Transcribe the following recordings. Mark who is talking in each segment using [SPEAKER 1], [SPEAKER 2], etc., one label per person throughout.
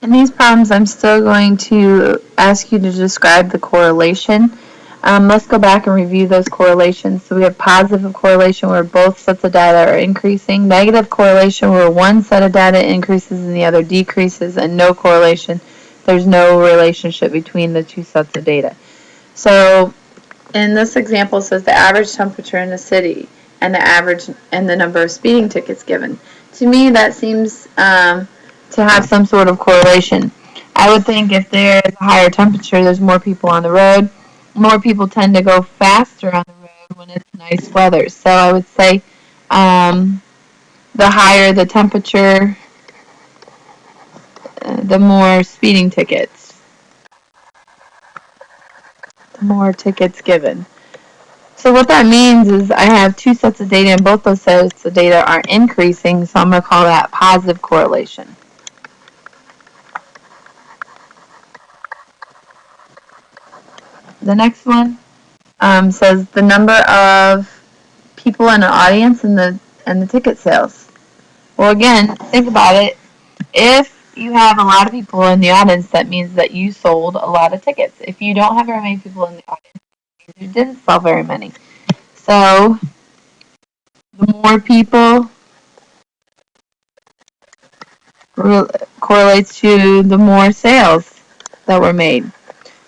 [SPEAKER 1] In these problems, I'm still going to ask you to describe the correlation. Let's go back and review those correlations. So we have positive correlation where both sets of data are increasing, negative correlation where one set of data increases and the other decreases, and no correlation. There's no relationship between the two sets of data. So in this example, it says the average temperature in the city and the number of speeding tickets given. To me, that seems to have some sort of correlation. I would think if there's a higher temperature, there's more people on the road. More people tend to go faster on the road when it's nice weather. So I would say the higher the temperature, the more speeding tickets, the more tickets given. So what that means is I have two sets of data and both those sets of data are increasing, so I'm going to call that positive correlation. The next one says the number of people in an audience and the ticket sales. Well, again, think about it. If you have a lot of people in the audience, that means that you sold a lot of tickets. If you don't have very many people in the audience, you didn't sell very many. So the more people correlates to the more sales that were made.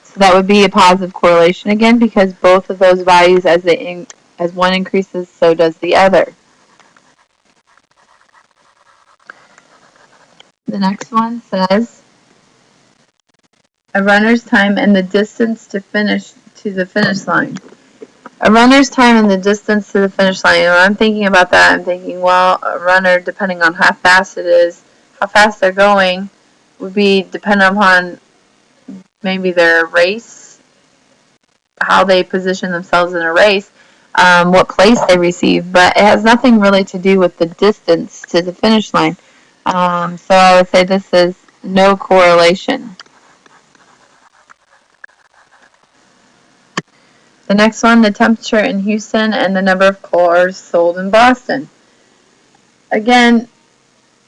[SPEAKER 1] So that would be a positive correlation again because both of those values, as one increases, so does the other. The next one says a runner's time and the distance to the finish line. A runner's time and the distance to the finish line. And when I'm thinking about that, I'm thinking, well, a runner, depending on how fast it is, how fast they're going, would be dependent upon maybe their race, how they position themselves in a race, what place they receive, but it has nothing really to do with the distance to the finish line. So I would say this is no correlation. The next one, the temperature in Houston and the number of cars sold in Boston. Again,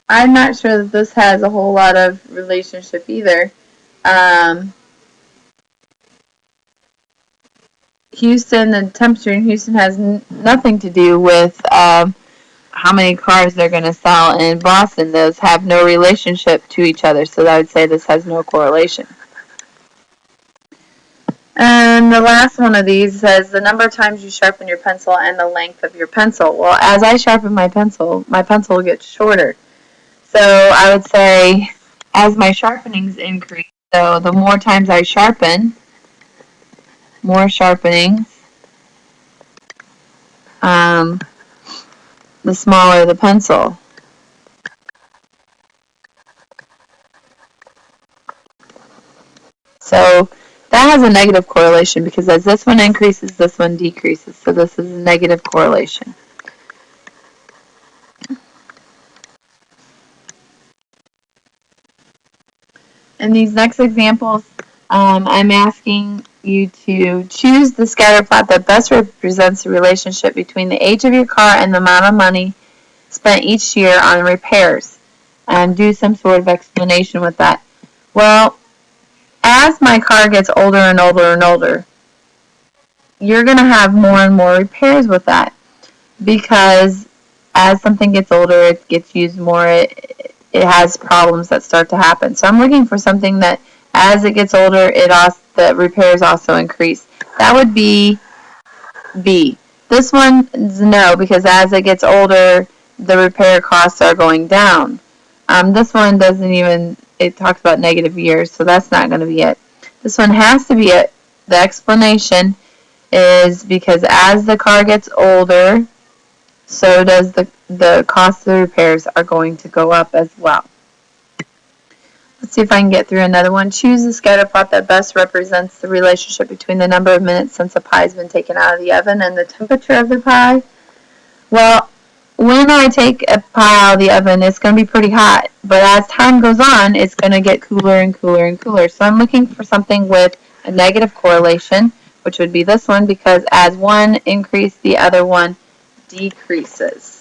[SPEAKER 1] I'm not sure that this has a whole lot of relationship either. Houston, the temperature in Houston has nothing to do with how many cars they're going to sell in Boston. Those have no relationship to each other, so I would say this has no correlation. And the last one of these says the number of times you sharpen your pencil and the length of your pencil. Well, as I sharpen my pencil gets shorter. So I would say as my sharpenings increase, so the more times I sharpen, more sharpenings, the smaller the pencil. So that has a negative correlation because as this one increases, this one decreases. So this is a negative correlation. In these next examples, I'm asking you to choose the scatter plot that best represents the relationship between the age of your car and the amount of money spent each year on repairs, and do some sort of explanation with that. Well, as my car gets older and older and older, you're going to have more and more repairs with that because as something gets older, it gets used more, it has problems that start to happen. So I'm looking for something that as it gets older, the repairs also increase. That would be B. This one is no, because as it gets older, the repair costs are going down. This one doesn't even, it talks about negative years, so that's not going to be it. This one has to be it. The explanation is because as the car gets older, so does the cost of the repairs are going to go up as well. Let's see if I can get through another one. Choose the scatter plot that best represents the relationship between the number of minutes since a pie has been taken out of the oven and the temperature of the pie. Well, when I take a pie out of the oven, it's going to be pretty hot. But as time goes on, it's going to get cooler and cooler and cooler. So I'm looking for something with a negative correlation, which would be this one, because as one increases, the other one decreases.